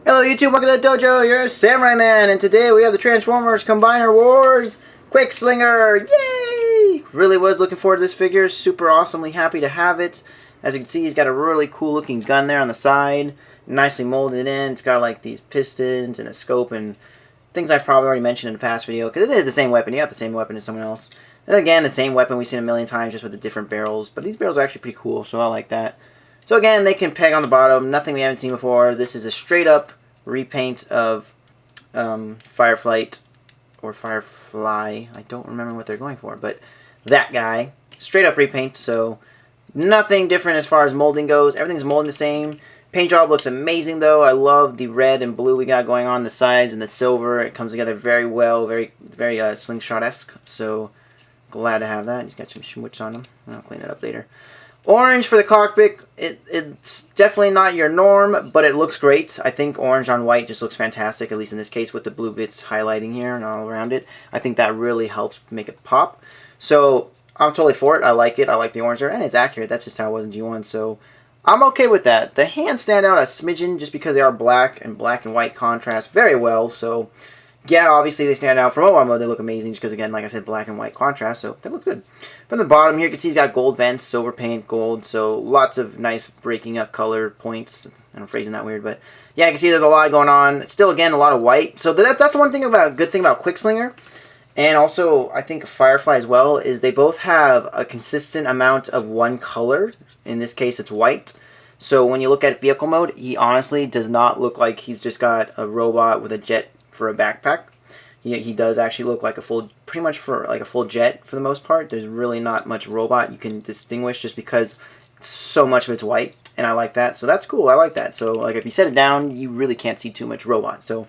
Hello YouTube, welcome to the dojo, you're Samurai Man, and today we have the Transformers Combiner Wars Quickslinger! Yay! Really was looking forward to this figure, super awesomely happy to have it. As you can see, he's got a really cool looking gun there on the side, nicely molded in. It's got like these pistons and a scope and things I've probably already mentioned in the past video, because it is the same weapon. You got the same weapon as someone else. And again, the same weapon we've seen a million times, just with the different barrels, but these barrels are actually pretty cool, so I like that. So again, they can peg on the bottom, nothing we haven't seen before. This is a straight up repaint of Fireflight or Firefly. I don't remember what they're going for, but that guy. Straight up repaint, so nothing different as far as molding goes. Everything's molding the same. Paint job looks amazing though. I love the red and blue we got going on the sides and the silver. It comes together very well, very Slingshot-esque. So glad to have that. He's got some schmutz on him. I'll clean it up later. Orange for the cockpit, it's definitely not your norm, but it looks great. I think orange on white just looks fantastic, at least in this case with the blue bits highlighting here and all around it. I think that really helps make it pop. So I'm totally for it. I like it. I like the orange there, and it's accurate. That's just how it was in G1, so I'm okay with that. The hands stand out a smidgen just because they are black and white contrast very well, so yeah, obviously they stand out. From mobile mode, they look amazing just because, again, like I said, black and white contrast, so they look good. From the bottom here, you can see he's got gold vents, silver paint, gold, so lots of nice breaking up color points. I'm phrasing that weird, but yeah, you can see there's a lot going on. Still, again, a lot of white. So that's one thing about, good thing about Quickslinger, and also I think Firefly as well, is they both have a consistent amount of one color. In this case, it's white. So when you look at vehicle mode, he honestly does not look like he's just got a robot with a jet for a backpack. He does actually look like a full, pretty much for like a full jet for the most part. There's really not much robot you can distinguish just because so much of it's white, and I like that. So that's cool. I like that. So like if you set it down, you really can't see too much robot. So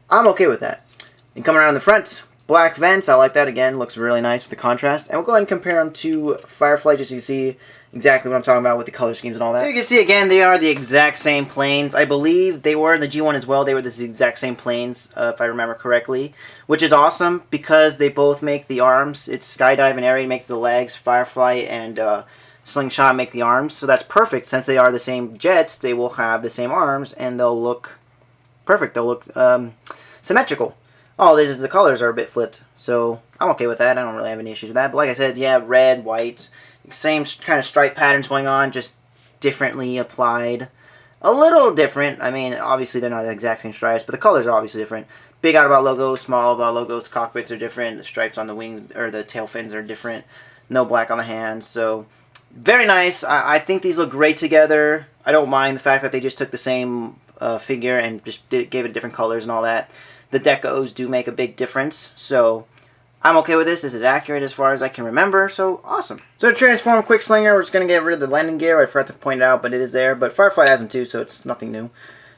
I'm okay with that. And coming around the front, black vents. I like that. Again, looks really nice with the contrast. And we'll go ahead and compare them to Firefly just so you see exactly what I'm talking about with the color schemes and all that. So you can see, again, they are the exact same planes. I believe they were in the G1 as well. They were the exact same planes, if I remember correctly, which is awesome because they both make the arms. It's Skydive and Aerie makes the legs. Firefly and Slingshot make the arms. So that's perfect. Since they are the same jets, they will have the same arms, and they'll look perfect. They'll look symmetrical. All it is the colors are a bit flipped. So I'm okay with that. I don't really have any issues with that. But like I said, yeah, red, white, same kind of stripe patterns going on, just differently applied. A little different. I mean, obviously they're not the exact same stripes, but the colors are obviously different. Big out about logos, small about logos, cockpits are different, the stripes on the wings, or the tail fins are different. No black on the hands, so very nice. I think these look great together. I don't mind the fact that they just took the same figure and just gave it different colors and all that. The decos do make a big difference, so I'm okay with this. This is accurate as far as I can remember, so awesome. So to transform Quickslinger, we're just going to get rid of the landing gear. I forgot to point it out, but it is there. But Firefly has them too, so it's nothing new.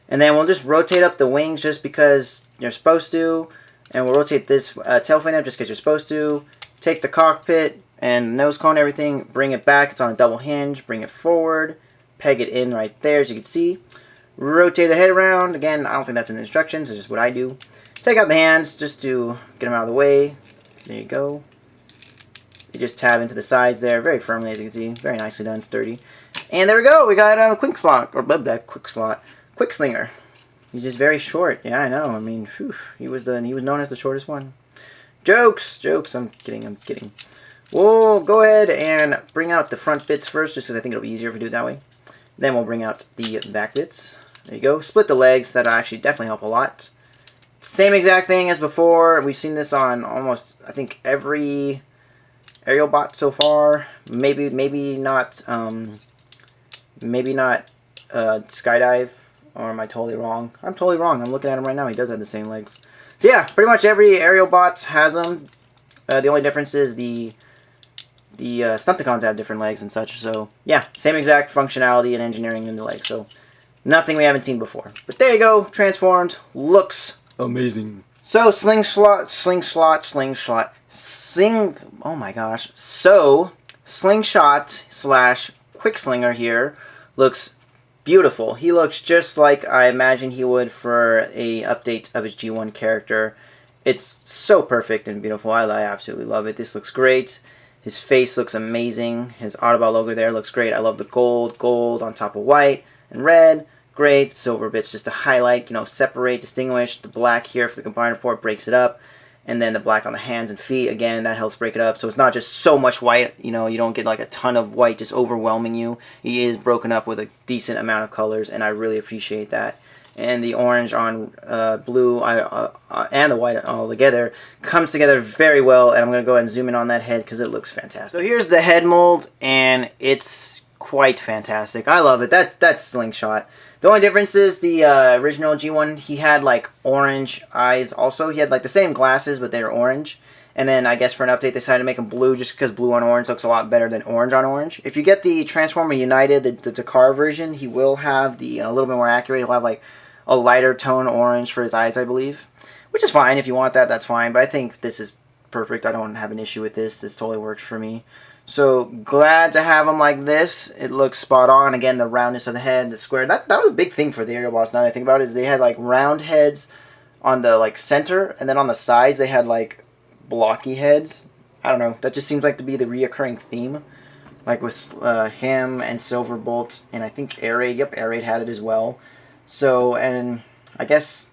And then we'll just rotate up the wings just because you're supposed to. And we'll rotate this tail fin up just because you're supposed to. Take the cockpit and nose cone, everything, bring it back. It's on a double hinge. Bring it forward. Peg it in right there, as you can see. Rotate the head around. Again, I don't think that's in the instructions. It's just what I do. Take out the hands just to get them out of the way. There you go. You just tab into the sides there very firmly, as you can see. Very nicely done, sturdy. And there we go. We got a Quickslinger. He's just very short. Yeah, I know. I mean, whew, he was known as the shortest one. Jokes. I'm kidding. We'll go ahead and bring out the front bits first, just because I think it'll be easier if we do it that way. Then we'll bring out the back bits. There you go. Split the legs. That'll actually definitely help a lot. Same exact thing as before. We've seen this on almost, I think, every aerial bot so far. Maybe not Skydive. Or am I totally wrong? I'm totally wrong. I'm looking at him right now. He does have the same legs. So yeah, pretty much every aerial bot has them. The only difference is the Stunticons have different legs and such. So yeah, same exact functionality and engineering in the legs. So nothing we haven't seen before. But there you go. Transformed. Looks amazing. So oh my gosh. So Slingshot / Quickslinger here looks beautiful. He looks just like I imagine he would for a update of his G1 character. It's so perfect and beautiful. I absolutely love it. This looks great. His face looks amazing. His Autobot logo there looks great. I love the gold on top of white and red. great. Silver bits just to highlight, separate, distinguish. The black here for the combiner port breaks it up. And then the black on the hands and feet, again, that helps break it up. So it's not just so much white, you don't get like a ton of white just overwhelming you. It is broken up with a decent amount of colors, and I really appreciate that. And the orange on blue and the white all together comes together very well. And I'm going to go ahead and zoom in on that head because it looks fantastic. So here's the head mold, and it's quite fantastic. I love it. That's Slingshot. The only difference is the original G1, he had like orange eyes also. He had like the same glasses, but they were orange. And then I guess for an update, they decided to make them blue just because blue on orange looks a lot better than orange on orange. If you get the Transformer United, the Dakar version, he will have the a little bit more accurate. He'll have like a lighter tone orange for his eyes, I believe. Which is fine. If you want that, that's fine. But I think this is perfect. I don't have an issue with this. This totally works for me. So glad to have them like this. It looks spot on. Again, the roundness of the head, the square. That was a big thing for the aerial boss. Now that I think about it, is they had like round heads on the like center, and then on the sides they had like blocky heads. I don't know. That just seems like to be the reoccurring theme. Like with him and Silverbolt, and I think Air Raid. Yep, Air Raid had it as well. So, and I guess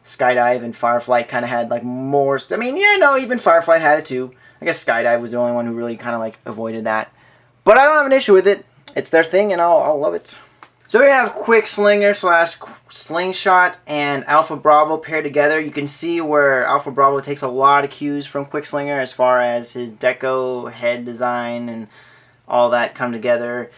Skydive and Firefly kind of had like more. I mean, yeah, no, even Firefly had it too. I guess Skydive was the only one who really kind of like avoided that. But I don't have an issue with it. It's their thing, and I'll love it. So we have Quickslinger / Slingshot and Alpha Bravo paired together. You can see where Alpha Bravo takes a lot of cues from Quickslinger as far as his deco, head design, and all that come together.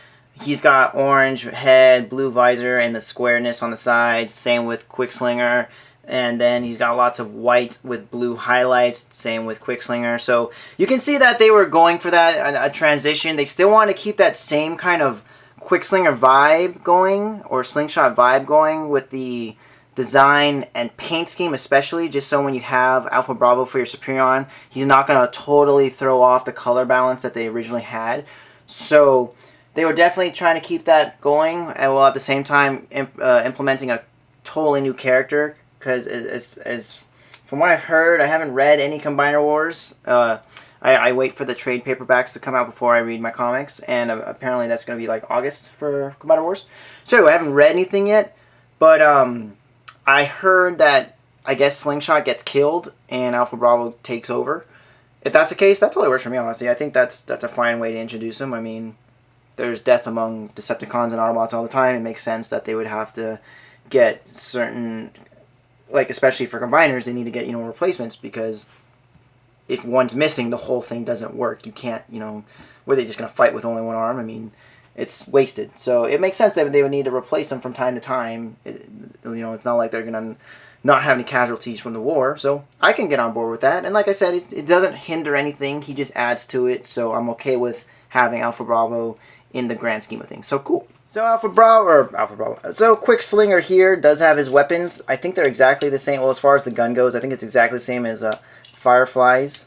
He's got orange head, blue visor, and the squareness on the sides. Same with Quickslinger. And then he's got lots of white with blue highlights. Same with Quickslinger. So you can see that they were going for that, a transition. They still want to keep that same kind of Quickslinger vibe going, or Slingshot vibe going, with the design and paint scheme especially, just so when you have Alpha Bravo for your Superion, he's not going to totally throw off the color balance that they originally had. So they were definitely trying to keep that going, and while at the same time implementing a totally new character. Because as from what I've heard, I haven't read any Combiner Wars. I wait for the trade paperbacks to come out before I read my comics, and apparently that's going to be like August for Combiner Wars. So I haven't read anything yet, but I heard that I guess Slingshot gets killed and Alpha Bravo takes over. If that's the case, that totally works for me, honestly. I think that's a fine way to introduce him. I mean, there's death among Decepticons and Autobots all the time. It makes sense that they would have to get certain, like especially for combiners, they need to get replacements, because if one's missing, the whole thing doesn't work. You can't, were they just going to fight with only one arm? I mean, it's wasted. So it makes sense that they would need to replace them from time to time. It's not like they're going to not have any casualties from the war. So I can get on board with that. And like I said, it doesn't hinder anything. He just adds to it. So I'm okay with having Alpha Bravo in the grand scheme of things. So cool. So So Quickslinger here does have his weapons. I think they're exactly the same. Well, as far as the gun goes, I think it's exactly the same as Firefly's.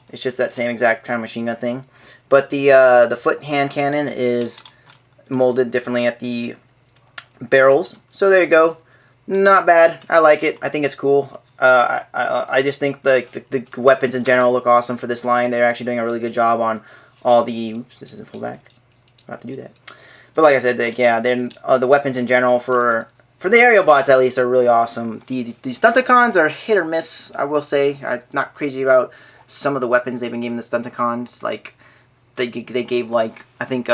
It's just that same exact kind of machine gun thing. But the foot hand cannon is molded differently at the barrels. So there you go. Not bad. I like it. I think it's cool. I just think the weapons in general look awesome for this line. They're actually doing a really good job on all the... Oops, this isn't full back. Not to do that. But like I said, the weapons in general for the aerial bots at least are really awesome. The Stunticons are hit or miss, I will say. I'm not crazy about some of the weapons they've been giving the Stunticons. Like they gave, like, I think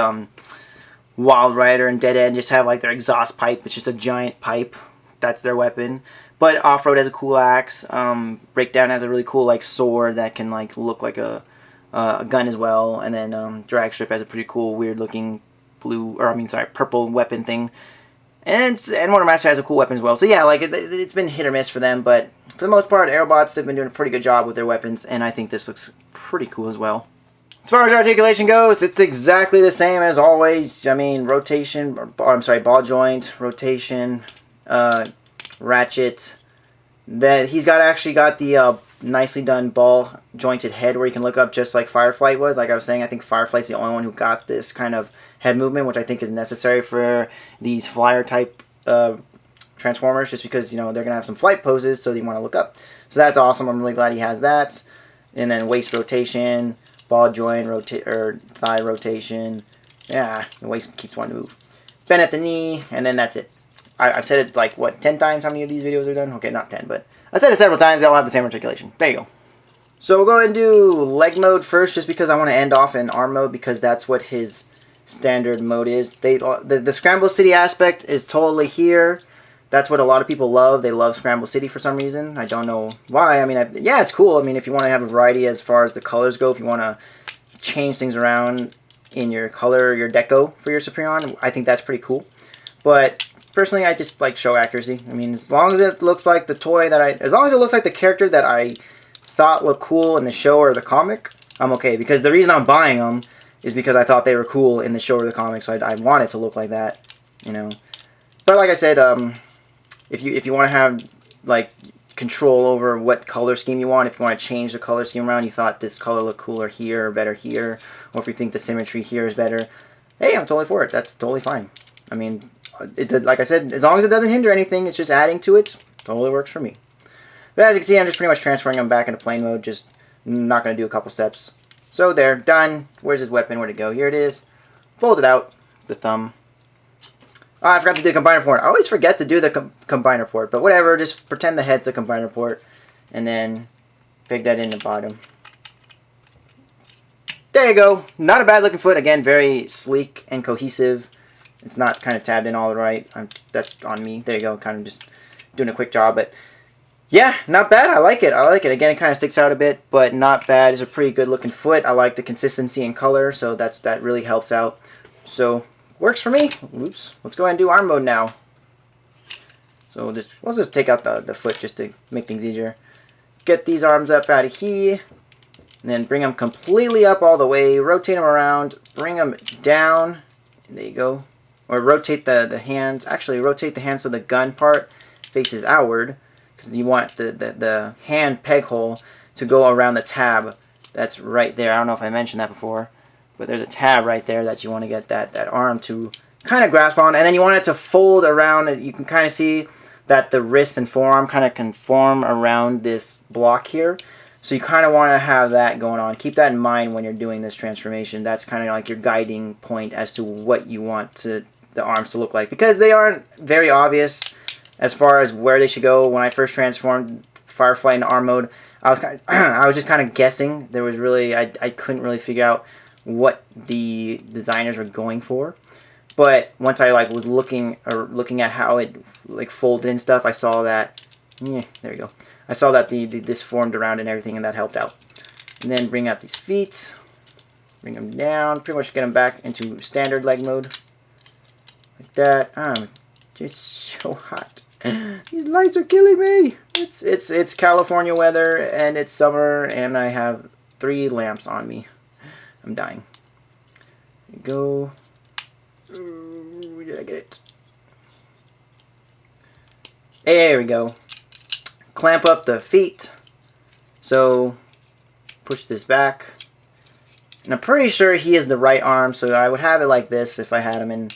Wild Rider and Dead End just have like their exhaust pipe. It's just a giant pipe. That's their weapon. But Off-Road has a cool axe. Breakdown has a really cool like sword that can like look like a gun as well. And then Dragstrip has a pretty cool, weird looking purple weapon thing. And Motormaster has a cool weapon as well. So yeah, like it's been hit or miss for them, but for the most part, Aerobots have been doing a pretty good job with their weapons, and I think this looks pretty cool as well. As far as articulation goes, it's exactly the same as always. I mean, ball joint, rotation, ratchet. He's actually got the nicely done ball jointed head where you can look up just like Firefly was. Like I was saying, I think Firefly's the only one who got this kind of head movement, which I think is necessary for these flyer type Transformers, just because they're gonna have some flight poses, so you want to look up. So that's awesome. I'm really glad he has that. And then waist rotation, ball joint thigh rotation. Yeah, the waist keeps wanting to move. Bend at the knee, and then that's it. I've said it like, what, 10 times how many of these videos are done? Okay, not 10, but I've said it several times. They all have the same articulation. There you go. So we'll go ahead and do leg mode first, just because I want to end off in arm mode, because that's what his standard mode is. The Scramble City aspect is totally here. That's what a lot of people love. They love Scramble City for some reason. I don't know why. I mean, yeah, it's cool. I mean, if you want to have a variety as far as the colors go, if you want to change things around in your color, your deco for your Superion, I think that's pretty cool. But personally, I just like show accuracy. I mean, as long as it looks like the toy as long as it looks like the character that I thought looked cool in the show or the comic, I'm okay. Because the reason I'm buying them is because I thought they were cool in the show or the comic, so I want it to look like that, you know. But like I said, if you want to have like control over what color scheme you want, if you want to change the color scheme around, you thought this color looked cooler here or better here, or if you think the symmetry here is better, hey, I'm totally for it. That's totally fine. I mean, like I said, as long as it doesn't hinder anything, it's just adding to it, totally works for me. But as you can see, I'm just pretty much transferring them back into plane mode, just not going to do a couple steps. So there, done. Where's his weapon? Where'd it go? Here it is. Fold it out, the thumb. Oh, I forgot to do the combiner port. I always forget to do the combiner port, but whatever, just pretend the head's the combiner port, and then peg that in the bottom. There you go. Not a bad looking foot. Again, very sleek and cohesive. It's not kind of tabbed in all right. That's on me. There you go. Kind of just doing a quick job, but yeah, not bad. I like it. I like it. Again, it kind of sticks out a bit, but not bad. It's a pretty good looking foot. I like the consistency in color, so that really helps out. So works for me. Oops. Let's go ahead and do arm mode now. So let's just take out the foot just to make things easier. Get these arms up out of here, and then bring them completely up all the way. Rotate them around. Bring them down. There you go. Or rotate the hands. Actually, rotate the hands so the gun part faces outward, because you want the hand peg hole to go around the tab that's right there. I don't know if I mentioned that before, but there's a tab right there that you want to get that arm to kind of grasp on, and then you want it to fold around. You can kind of see that the wrist and forearm kind of conform around this block here. So you kind of want to have that going on. Keep that in mind when you're doing this transformation. That's kind of like your guiding point as to what you want the arms to look like, because they aren't very obvious as far as where they should go. When I first transformed Firefly into arm mode, I was just kind of guessing. There was really I couldn't really figure out what the designers were going for. But once I was looking at how it folded and stuff, I saw that there you go. I saw that this formed around and everything, and that helped out. And then bring out these feet, bring them down, pretty much get them back into standard leg mode, like that. It's so hot. These lights are killing me. It's California weather, and it's summer, and I have 3 lamps on me. I'm dying. There you go. Ooh, did I get it? There we go. Clamp up the feet. So push this back. And I'm pretty sure he is the right arm, so I would have it like this if I had him in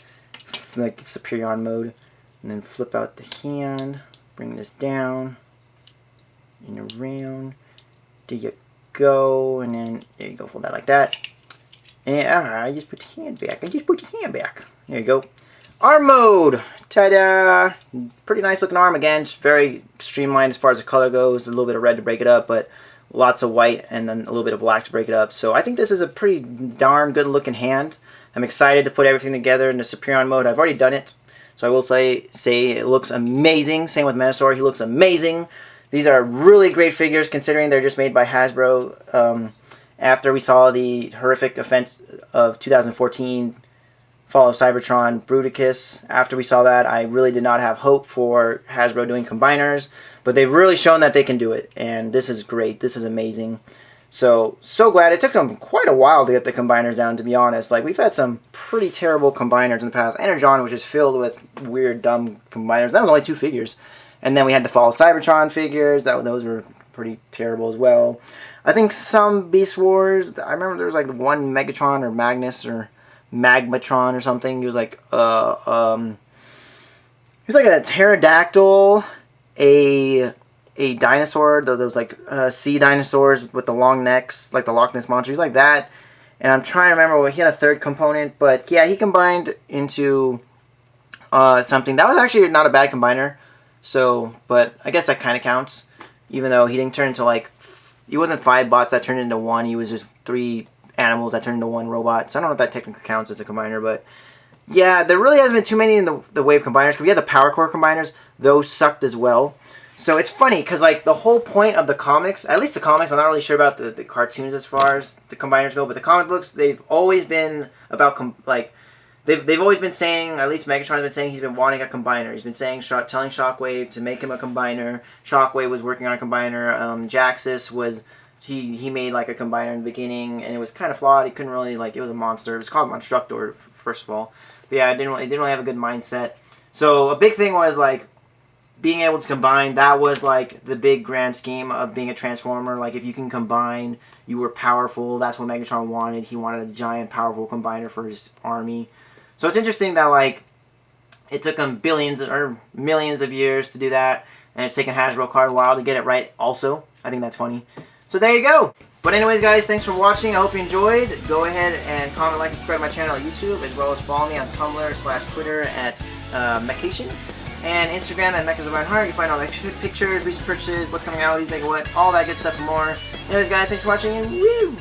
like Superion mode. And then flip out the hand, bring this down and around. There you go, and then there you go, fold that like that. And I just put the hand back. There you go. Arm mode! Ta-da! Pretty nice looking arm again. Just very streamlined as far as the color goes. A little bit of red to break it up, but lots of white and then a little bit of black to break it up. So I think this is a pretty darn good looking hand. I'm excited to put everything together in the Superion mode. I've already done it, so I will say it looks amazing. Same with Menasor. He looks amazing. These are really great figures considering they're just made by Hasbro. After we saw the horrific offense of 2014 Fall of Cybertron Bruticus, after we saw that, I really did not have hope for Hasbro doing combiners, but they've really shown that they can do it, and this is great. This is amazing. So glad. It took them quite a while to get the combiners down, to be honest. Like, we've had some pretty terrible combiners in the past. Energon was just filled with weird, dumb combiners. That was only 2 figures. And then we had the Fall of Cybertron figures. Those were pretty terrible as well. I think some Beast Wars, I remember there was like one Megatron or Magnus or Magmatron or something. He was like a pterodactyl, a dinosaur, those like sea dinosaurs with the long necks, like the Loch Ness Monster. He's like that. And I'm trying to remember, he had a third component, but yeah, he combined into something. That was actually not a bad combiner. So, but I guess that kind of counts. Even though he didn't turn into like, he wasn't 5 bots that turned into 1. He was just 3 animals that turned into 1 robot. So I don't know if that technically counts as a combiner, but yeah, there really hasn't been too many in the wave combiners. We had the power core combiners; those sucked as well. So it's funny because like the whole point of the comics, at least the comics, I'm not really sure about the cartoons as far as the combiners go, but the comic books, they've always been about they've always been saying, at least Megatron's been saying he's been wanting a combiner. He's been saying, telling Shockwave to make him a combiner. Shockwave was working on a combiner. Jaxus was, he made like a combiner in the beginning, and it was kind of flawed. He couldn't really, like, it was a monster. It was called Monstructor, first of all. But yeah, it didn't really have a good mindset. So a big thing was like being able to combine. That was like the big grand scheme of being a Transformer. Like if you can combine, you were powerful. That's what Megatron wanted. He wanted a giant, powerful combiner for his army. So it's interesting that like it took him billions or millions of years to do that, and it's taken Hasbro quite a while to get it right also. I think that's funny. So there you go. But anyways, guys, thanks for watching. I hope you enjoyed. Go ahead and comment, like, and subscribe to my channel at YouTube, as well as follow me on Tumblr/Twitter at Mechation, and Instagram at Mechas_Heart. You find all my pictures, recent purchases, what's coming out, who's making what, all that good stuff and more. Anyways, guys, thanks for watching, and woo!